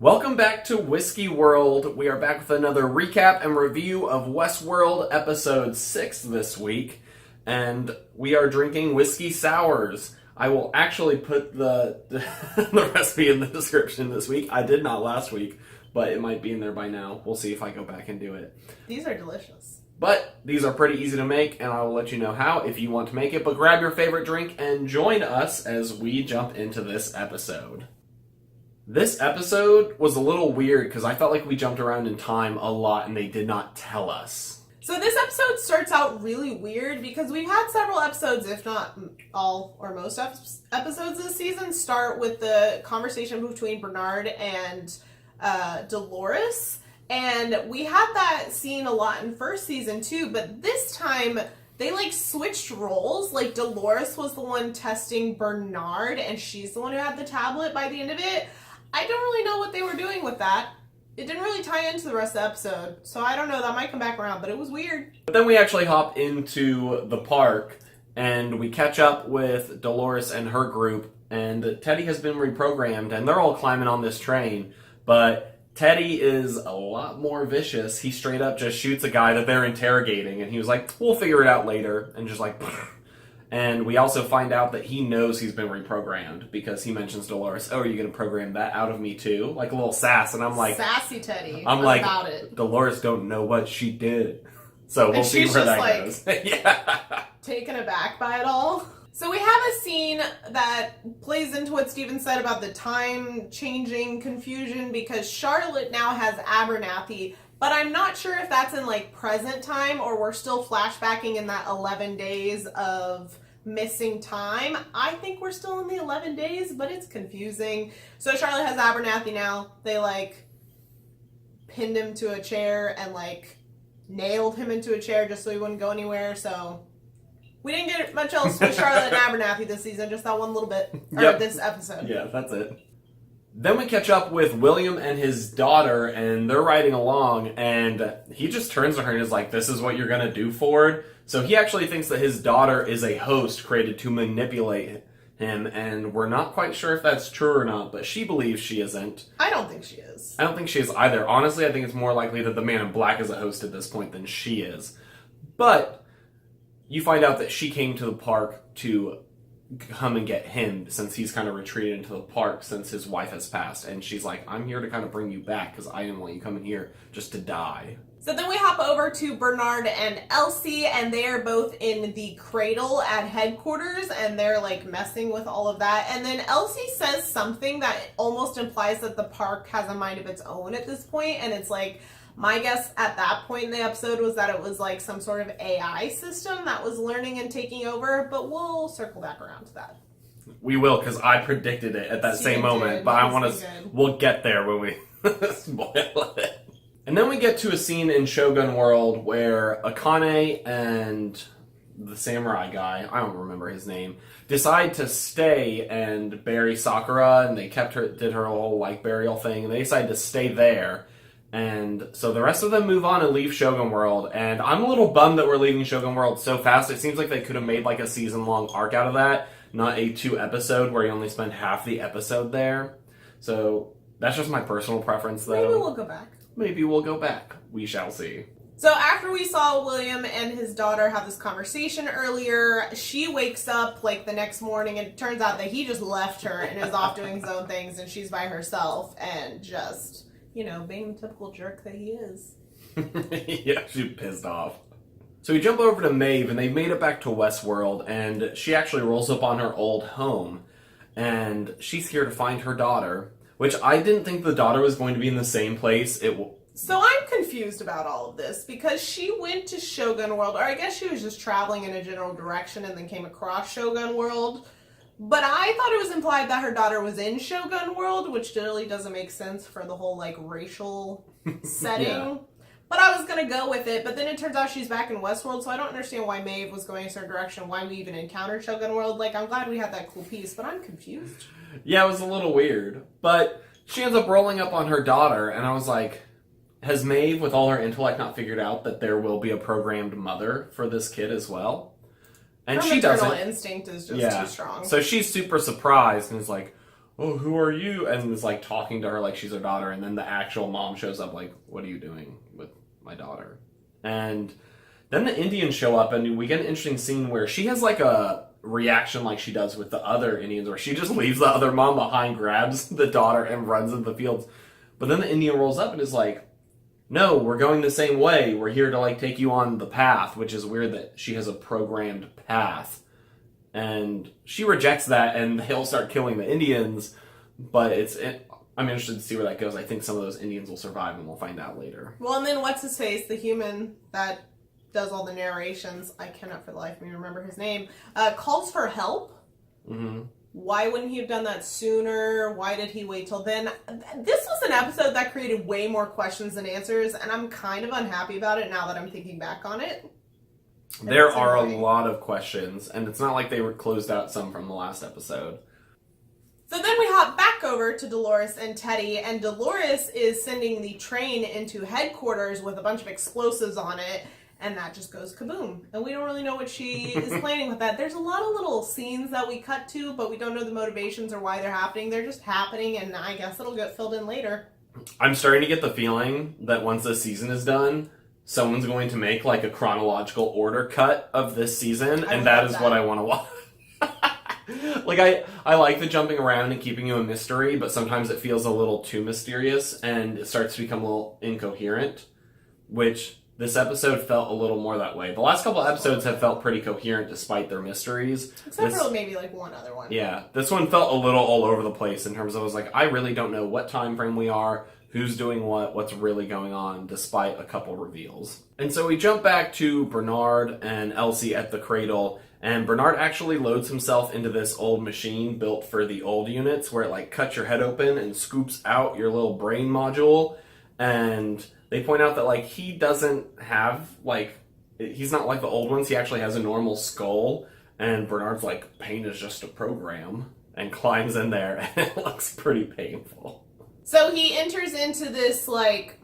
Welcome back to Whiskeyworld. We are back with another recap and review of Westworld episode 6 this week, and we are drinking whiskey sours. I will actually put the the recipe in the description this week. I did not last week, but it might be in there by now. We'll see if I go back and do it. These are delicious. But these are pretty easy to make, and I will let you know how if you want to make it. But grab your favorite drink and join us as we jump into this episode. This episode was a little weird because I felt like we jumped around in time a lot and they did not tell us. So this episode starts out really weird because we've had several episodes, if not all or most episodes this season, start with the conversation between Bernard and Dolores. And we had that scene a lot in first season too, but this time they switched roles. Dolores was the one testing Bernard and she's the one who had the tablet by the end of it. I don't really know what they were doing with that. It didn't really tie into the rest of the episode, so I don't know. That might come back around, but it was weird. But then we actually hop into the park, and we catch up with Dolores and her group, and Teddy has been reprogrammed, and they're all climbing on this train, but Teddy is a lot more vicious. He straight up just shoots a guy that they're interrogating, and he was like, we'll figure it out later, and just And we also find out that he knows he's been reprogrammed because he mentions Dolores. Oh, are you going to program that out of me too? Like a little sass. And I'm like... Sassy Teddy. I'm like, about it. Dolores don't know what she did. So we'll see where that goes. Yeah. Taken aback by it all. So we have a scene that plays into what Steven said about the time-changing confusion because Charlotte now has Abernathy, but I'm not sure if that's in present time or we're still flashbacking in that 11 days of missing time. I think we're still in the 11 days, but it's confusing. So Charlotte has Abernathy now. They pinned him to a chair and nailed him into a chair just so he wouldn't go anywhere. So we didn't get much else with Charlotte and Abernathy this season, just that one little bit. Or this episode. Yeah, that's it. Then we catch up with William and his daughter, and they're riding along, and he just turns to her and is like, this is what you're going to do, Ford? So he actually thinks that his daughter is a host created to manipulate him, and we're not quite sure if that's true or not, but she believes she isn't. I don't think she is. I don't think she is either. Honestly, I think it's more likely that the Man in Black is a host at this point than she is. But you find out that she came to the park to come and get him since he's kind of retreated into the park since his wife has passed, and she's like, I'm here to kind of bring you back because I didn't want you coming here just to die. So then we hop over to Bernard and Elsie, and they are both in the cradle at headquarters, and they're messing with all of that. And then Elsie says something that almost implies that the park has a mind of its own at this point, and it's my guess at that point in the episode was that it was some sort of AI system that was learning and taking over, but we'll circle back around to that. We will, because I predicted it at that same moment, but I want to. We'll get there when we spoil it. And then we get to a scene in Shogun World where Akane and the samurai guy, I don't remember his name, decide to stay and bury Sakura, and they did her whole burial thing, and they decide to stay there. And so the rest of them move on and leave Shogun World, and I'm a little bummed that we're leaving Shogun World so fast. It seems like they could have made a season-long arc out of that, not a 2-episode where you only spend half the episode there. So that's just my personal preference, though. Maybe we'll go back. Maybe we'll go back. We shall see. So after we saw William and his daughter have this conversation earlier, she wakes up the next morning, and it turns out that he just left her and is off doing his own things, and she's by herself and just... being the typical jerk that he is. Yeah, she's pissed off. So we jump over to Maeve, and they've made it back to Westworld, and she actually rolls up on her old home, and she's here to find her daughter, which I didn't think the daughter was going to be in the same place. So I'm confused about all of this, because she went to Shogun World, or I guess she was just traveling in a general direction and then came across Shogun World. But I thought it was implied that her daughter was in Shogun World, which really doesn't make sense for the whole, racial setting. Yeah. But I was going to go with it, but then it turns out she's back in Westworld, so I don't understand why Maeve was going a certain direction, why we even encountered Shogun World. I'm glad we had that cool piece, but I'm confused. Yeah, it was a little weird. But she ends up rolling up on her daughter, and I was like, has Maeve, with all her intellect, not figured out that there will be a programmed mother for this kid as well? And her she doesn't. Her maternal instinct is just too strong. So she's super surprised and is like, oh, who are you? And is like talking to her like she's her daughter. And then the actual mom shows up like, what are you doing with my daughter? And then the Indians show up and we get an interesting scene where she has like a reaction like she does with the other Indians, where she just leaves the other mom behind, grabs the daughter, and runs into the fields. But then the Indian rolls up and is like, no, we're going the same way. We're here to like take you on the path, which is weird that she has a programmed path. And she rejects that and he'll start killing the Indians. But I'm interested to see where that goes. I think some of those Indians will survive and we'll find out later. Well, and then what's his face, the human that does all the narrations, I cannot for the life of me remember his name, calls for help. Mm-hmm. Why wouldn't he have done that sooner? Why did he wait till then? This was an episode that created way more questions than answers, and I'm kind of unhappy about it now that I'm thinking back on it. There are a lot of questions, and it's not like they were closed out some from the last episode. So then we hop back over to Dolores and Teddy, and Dolores is sending the train into headquarters with a bunch of explosives on it, and that just goes kaboom. And we don't really know what she is planning with that. There's a lot of little scenes that we cut to, but we don't know the motivations or why they're happening. They're just happening, and I guess it'll get filled in later. I'm starting to get the feeling that once this season is done, someone's going to make like a chronological order cut of this season, and that is what I want to watch. Like, I like the jumping around and keeping you a mystery, but sometimes it feels a little too mysterious, and it starts to become a little incoherent, which this episode felt a little more that way. The last couple episodes have felt pretty coherent despite their mysteries. Except for maybe like one other one. Yeah, this one felt a little all over the place in terms of, I was like, I really don't know what time frame we are, who's doing what's really going on, despite a couple reveals. And so we jump back to Bernard and Elsie at the cradle, and Bernard actually loads himself into this old machine built for the old units, where it like cuts your head open and scoops out your little brain module, and they point out that like he doesn't have like, he's not like the old ones, he actually has a normal skull, and Bernard's like, pain is just a program, and climbs in there, and it looks pretty painful. So he enters into this like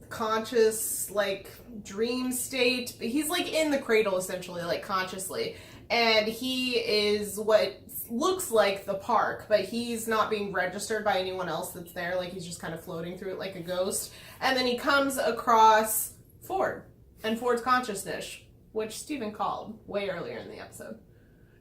conscious like dream state. He's like in the cradle essentially, like consciously, and he is what looks like the park, but he's not being registered by anyone else that's there. Like he's just kind of floating through it like a ghost. And then he comes across Ford and Ford's consciousness, which Steven called way earlier in the episode.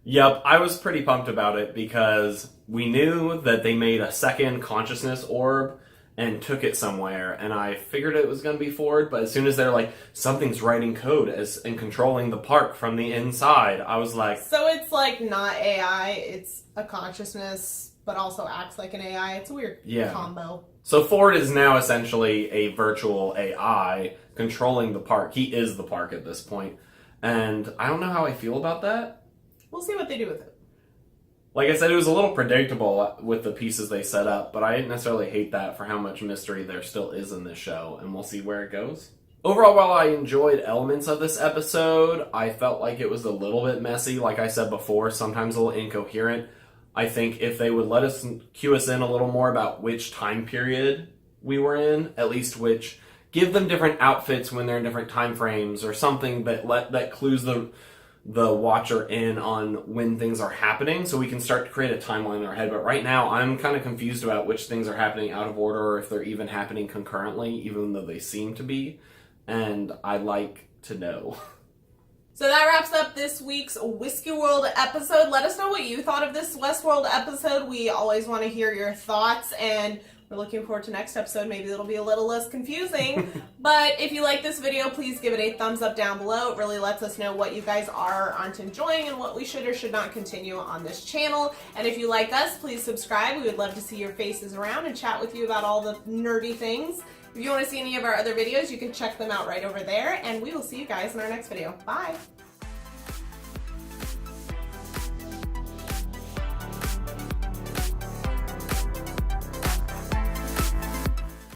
Yep, I was pretty pumped about it because we knew that they made a second consciousness orb and took it somewhere, and I figured it was going to be Ford, but as soon as they're like, something's writing code and controlling the park from the inside, I was like... So it's like not AI, it's a consciousness, but also acts like an AI. It's a weird combo. So Ford is now essentially a virtual AI controlling the park. He is the park at this point, and I don't know how I feel about that. We'll see what they do with it. Like I said, it was a little predictable with the pieces they set up, but I didn't necessarily hate that for how much mystery there still is in this show, and we'll see where it goes. Overall, while I enjoyed elements of this episode, I felt like it was a little bit messy. Like I said before, sometimes a little incoherent. I think if they would let us cue us in a little more about which time period we were in, at least which, give them different outfits when they're in different time frames, or something that clues the watcher in on when things are happening, so we can start to create a timeline in our head. But right now, I'm kind of confused about which things are happening out of order, or if they're even happening concurrently, even though they seem to be, and I'd like to know. So that wraps up this week's Whiskeyworld episode. Let us know what you thought of this Westworld episode. We always want to hear your thoughts, and we're looking forward to next episode. Maybe it'll be a little less confusing. But if you like this video, please give it a thumbs up down below. It really lets us know what you guys are or aren't enjoying and what we should or should not continue on this channel. And if you like us, please subscribe. We would love to see your faces around and chat with you about all the nerdy things. If you want to see any of our other videos, you can check them out right over there. And we will see you guys in our next video. Bye!